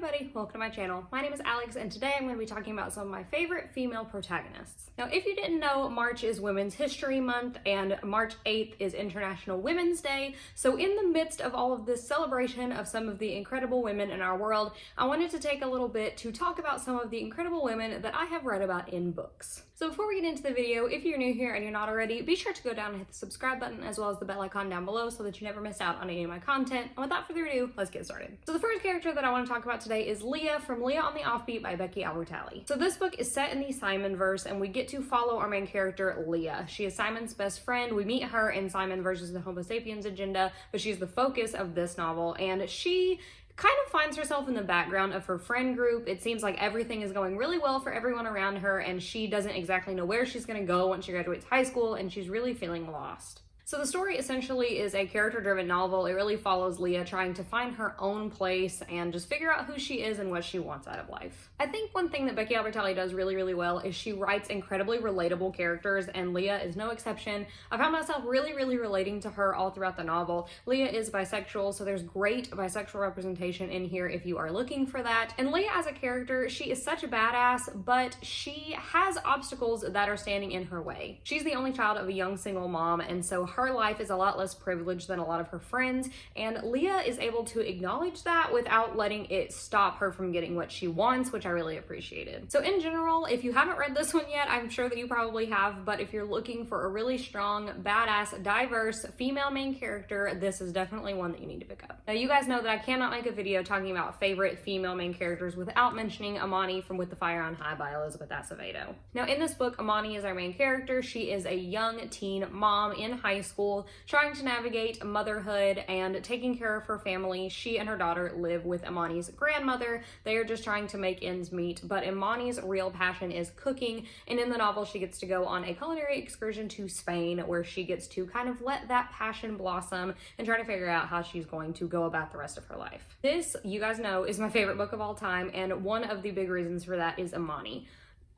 everybody, welcome to my channel. My name is Alex and today I'm going to be talking about some of my favorite female protagonists. Now if you didn't know, March is Women's History Month and March 8th is International Women's Day. So in the midst of all of this celebration of some of the incredible women in our world, I wanted to take a little bit to talk about some of the incredible women that I have read about in books. So before we get into the video, if you're new here and you're not already, be sure to go down and hit the subscribe button as well as the bell icon down below so that you never miss out on any of my content. And without further ado, let's get started. So the first character that I want to talk about today is Leah from Leah on the Offbeat by Becky Albertalli. So this book is set in the Simon verse and we get to follow our main character, Leah. She is Simon's best friend. We meet her in Simon versus the Homo sapiens agenda, but she's the focus of this novel and she kind of finds herself in the background of her friend group. It seems like everything is going really well for everyone around her and she doesn't exactly know where she's going to go once she graduates high school and she's really feeling lost. So the story essentially is a character-driven novel. It really follows Leah trying to find her own place and just figure out who she is and what she wants out of life. I think one thing that Becky Albertalli does really well is she writes incredibly relatable characters, and Leah is no exception. I found myself really relating to her all throughout the novel. Leah is bisexual, so there's great bisexual representation in here if you are looking for that. And Leah as a character, she is such a badass, but she has obstacles that are standing in her way. She's the only child of a young single mom, and so her life is a lot less privileged than a lot of her friends, and Leah is able to acknowledge that without letting it stop her from getting what she wants, which I really appreciated. So in general, if you haven't read this one yet, I'm sure that you probably have, but if you're looking for a really strong, badass, diverse female main character, this is definitely one that you need to pick up. Now you guys know that I cannot make a video talking about favorite female main characters without mentioning Imani from With the Fire on High by Elizabeth Acevedo. Now in this book, Imani is our main character. She is a young teen mom in high school trying to navigate motherhood and taking care of her family. She and her daughter live with Imani's grandmother. They are just trying to make ends meet, but Imani's real passion is cooking, and in the novel she gets to go on a culinary excursion to Spain where she gets to kind of let that passion blossom and try to figure out how she's going to go about the rest of her life. This, you guys know, is my favorite book of all time, and one of the big reasons for that is Imani.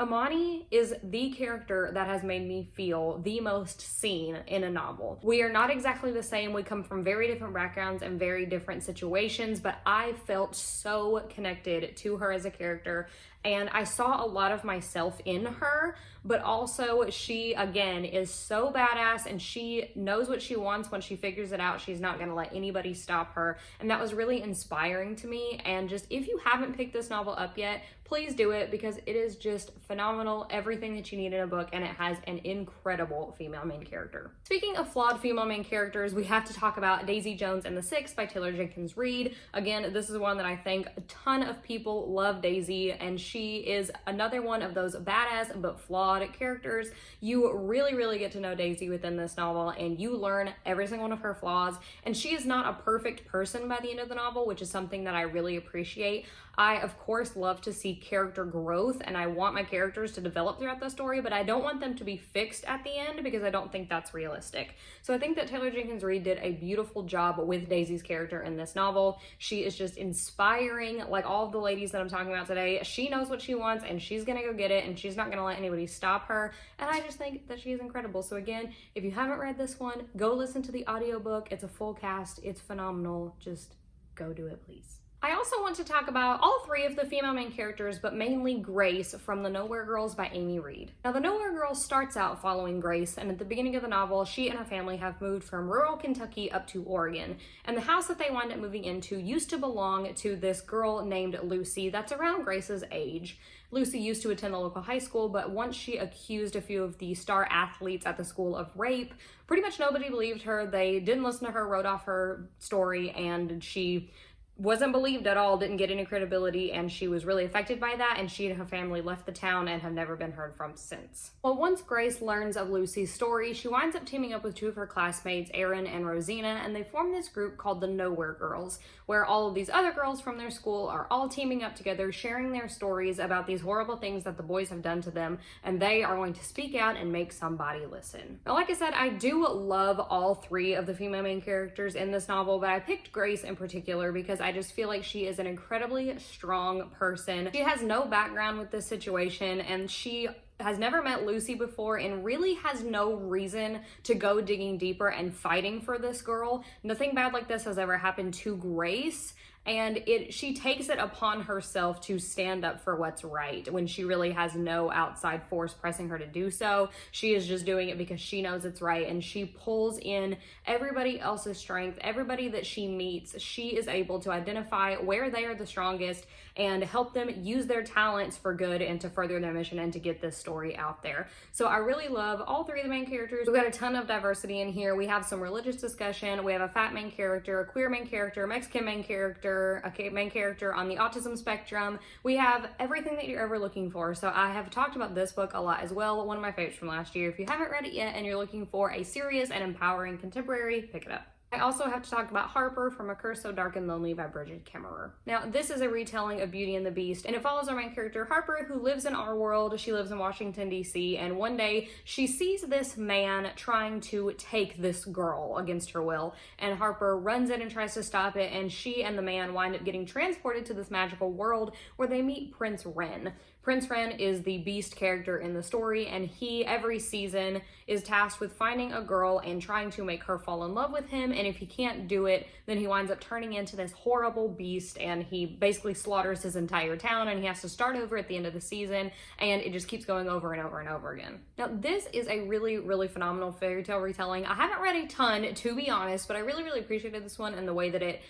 Imani is the character that has made me feel the most seen in a novel. We are not exactly the same. We come from very different backgrounds and very different situations, but I felt so connected to her as a character and I saw a lot of myself in her, but also she, again, is so badass and she knows what she wants. When she figures it out, she's not gonna let anybody stop her. And that was really inspiring to me. And just, if you haven't picked this novel up yet, please do it because it is just phenomenal, everything that you need in a book, and it has an incredible female main character. Speaking of flawed female main characters, we have to talk about Daisy Jones and the Six by Taylor Jenkins Reid. Again, this is one that I think a ton of people love Daisy, and she is another one of those badass but flawed characters. You really get to know Daisy within this novel and you learn every single one of her flaws, and she is not a perfect person by the end of the novel, which is something that I really appreciate. I, of course, love to see character growth and I want my characters to develop throughout the story, but I don't want them to be fixed at the end because I don't think that's realistic. So I think that Taylor Jenkins Reid did a beautiful job with Daisy's character in this novel. She is just inspiring, like all of the ladies that I'm talking about today. She knows what she wants and she's gonna go get it and she's not gonna let anybody stop her. And I just think that she is incredible. So again, if you haven't read this one, go listen to the audiobook. It's a full cast, it's phenomenal. Just go do it, please. I also want to talk about all three of the female main characters, but mainly Grace from The Nowhere Girls by Amy Reed. Now, The Nowhere Girls starts out following Grace, and at the beginning of the novel, she and her family have moved from rural Kentucky up to Oregon. And the house that they wind up moving into used to belong to this girl named Lucy that's around Grace's age. Lucy used to attend the local high school, but once she accused a few of the star athletes at the school of rape, pretty much nobody believed her. They didn't listen to her, wrote off her story, and she wasn't believed at all, didn't get any credibility, and she was really affected by that, and she and her family left the town and have never been heard from since. Well, once Grace learns of Lucy's story, she winds up teaming up with two of her classmates, Erin and Rosina, and they form this group called the Nowhere Girls, where all of these other girls from their school are all teaming up together, sharing their stories about these horrible things that the boys have done to them, and they are going to speak out and make somebody listen. Now, like I said, I do love all three of the female main characters in this novel, but I picked Grace in particular because I just feel like she is an incredibly strong person. She has no background with this situation and she has never met Lucy before and really has no reason to go digging deeper and fighting for this girl. Nothing bad like this has ever happened to Grace, and she takes it upon herself to stand up for what's right when she really has no outside force pressing her to do so. She is just doing it because she knows it's right, and she pulls in everybody else's strength. Everybody that she meets, she is able to identify where they are the strongest and help them use their talents for good and to further their mission and to get this story out there. So I really love all three of the main characters. We've got a ton of diversity in here. We have some religious discussion, we have a fat main character, a queer main character, a Mexican main character, a main character on the autism spectrum. We have everything that you're ever looking for. So I have talked about this book a lot as well, one of my favorites from last year. If you haven't read it yet and you're looking for a serious and empowering contemporary, pick it up. I also have to talk about Harper from A Curse So Dark and Lonely by Bridget Kemmerer. Now, this is a retelling of Beauty and the Beast, and it follows our main character, Harper, who lives in our world. She lives in Washington, D.C., and one day she sees this man trying to take this girl against her will, and Harper runs in and tries to stop it, and she and the man wind up getting transported to this magical world where they meet Prince Ren. Prince Ren is the Beast character in the story, and he, every season, is tasked with finding a girl and trying to make her fall in love with him, and if he can't do it, then he winds up turning into this horrible beast, and he basically slaughters his entire town, and he has to start over at the end of the season, and it just keeps going over and over and over again. Now, this is a really, really phenomenal fairy tale retelling. I haven't read a ton, to be honest, but I really, really appreciated this one and the way that it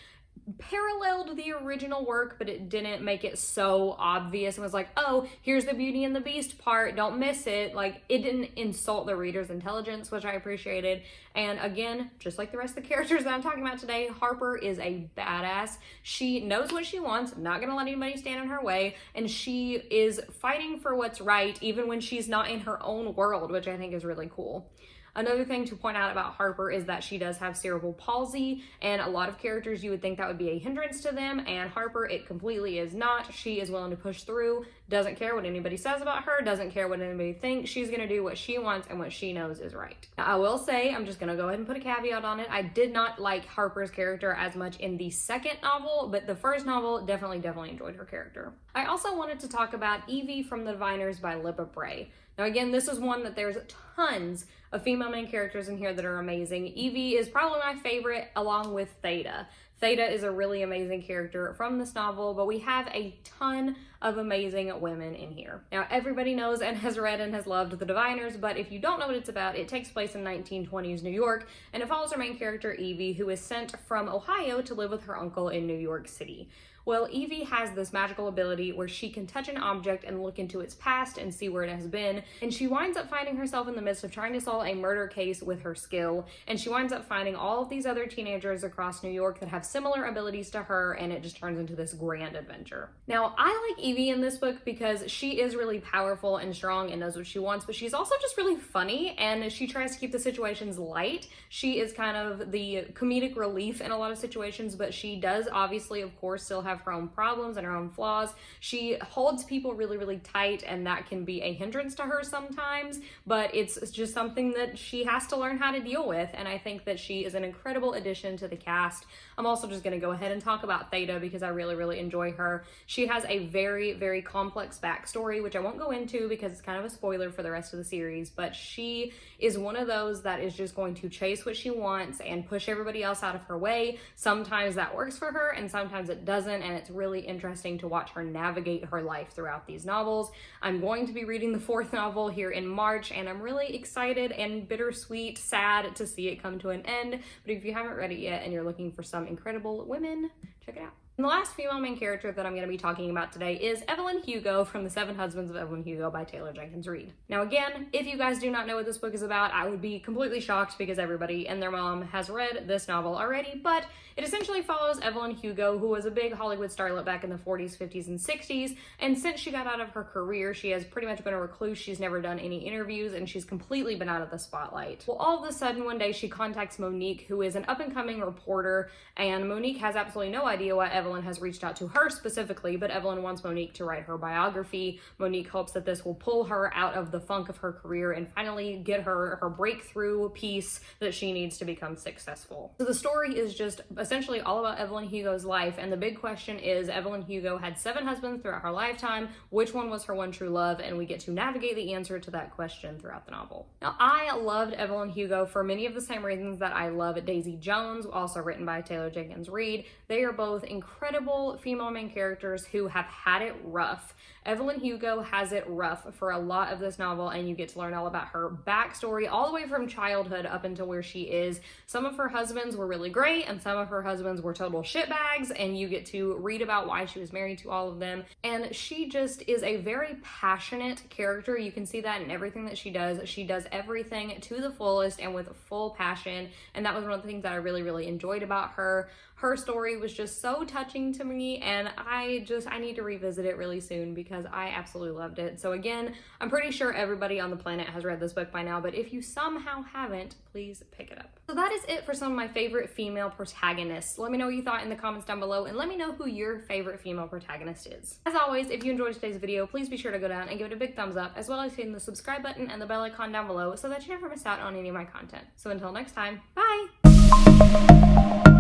paralleled the original work, but it didn't make it so obvious and was like, oh, here's the Beauty and the Beast part, don't miss it. Like, it didn't insult the reader's intelligence, which I appreciated. And again, just like the rest of the characters that I'm talking about today, Harper is a badass. She knows what she wants, not gonna let anybody stand in her way, and she is fighting for what's right even when she's not in her own world, which I think is really cool. Another thing to point out about Harper is that she does have cerebral palsy, and a lot of characters you would think that would be a hindrance to them, and Harper, it completely is not. She is willing to push through, doesn't care what anybody says about her, doesn't care what anybody thinks. She's gonna do what she wants and what she knows is right. Now, I will say, I'm just gonna go ahead and put a caveat on it. I did not like Harper's character as much in the second novel, but the first novel, definitely enjoyed her character. I also wanted to talk about Evie from The Diviners by Libba Bray. Now again, this is one that there's tons of female main characters in here that are amazing. Evie is probably my favorite, along with Theta. Theta is a really amazing character from this novel, but we have a ton of amazing women in here. Now, everybody knows and has read and has loved The Diviners, but if you don't know what it's about, it takes place in 1920s New York, and it follows our main character, Evie, who is sent from Ohio to live with her uncle in New York City. Well, Evie has this magical ability where she can touch an object and look into its past and see where it has been, and she winds up finding herself in the midst of trying to solve a murder case with her skill, and she winds up finding all of these other teenagers across New York that have similar abilities to her, and it just turns into this grand adventure. Now, I like Evie in this book because she is really powerful and strong and knows what she wants, but she's also just really funny, and she tries to keep the situations light. She is kind of the comedic relief in a lot of situations, but she does obviously, of course, still have her own problems and her own flaws. She holds people really, really tight, and that can be a hindrance to her sometimes, but it's just something that she has to learn how to deal with, and I think that she is an incredible addition to the cast. I'm also just going to go ahead and talk about Theta because I really, really enjoy her. She has a very, very complex backstory, which I won't go into because it's kind of a spoiler for the rest of the series, but she is one of those that is just going to chase what she wants and push everybody else out of her way. Sometimes that works for her and sometimes it doesn't, and it's really interesting to watch her navigate her life throughout these novels. I'm going to be reading the fourth novel here in March, and I'm really excited and bittersweet, sad to see it come to an end, but if you haven't read it yet and you're looking for some incredible women, check it out. And the last female main character that I'm going to be talking about today is Evelyn Hugo from The Seven Husbands of Evelyn Hugo by Taylor Jenkins Reid. Now again, if you guys do not know what this book is about, I would be completely shocked because everybody and their mom has read this novel already, but it essentially follows Evelyn Hugo, who was a big Hollywood starlet back in the 40s, 50s, and 60s, and since she got out of her career, she has pretty much been a recluse. She's never done any interviews, and she's completely been out of the spotlight. Well, all of a sudden, one day, she contacts Monique, who is an up-and-coming reporter, and Monique has absolutely no idea why Evelyn has reached out to her specifically, but Evelyn wants Monique to write her biography. Monique hopes that this will pull her out of the funk of her career and finally get her breakthrough piece that she needs to become successful. So the story is just essentially all about Evelyn Hugo's life, and the big question is, Evelyn Hugo had 7 husbands throughout her lifetime. Which one was her one true love? And we get to navigate the answer to that question throughout the novel. Now, I loved Evelyn Hugo for many of the same reasons that I love Daisy Jones, also written by Taylor Jenkins Reid. They are both incredible female main characters who have had it rough. Evelyn Hugo has it rough for a lot of this novel, and you get to learn all about her backstory all the way from childhood up until where she is. Some of her husbands were really great, and some of her husbands were total shitbags, and you get to read about why she was married to all of them. And she just is a very passionate character. You can see that in everything that she does. She does everything to the fullest and with full passion, and that was one of the things that I really, really enjoyed about her. Her story was just so touching to me, and I need to revisit it really soon because I absolutely loved it. So again, I'm pretty sure everybody on the planet has read this book by now, but if you somehow haven't, please pick it up. So that is it for some of my favorite female protagonists. Let me know what you thought in the comments down below, and let me know who your favorite female protagonist is. As always, if you enjoyed today's video, please be sure to go down and give it a big thumbs up, as well as hitting the subscribe button and the bell icon down below so that you never miss out on any of my content. So until next time, bye!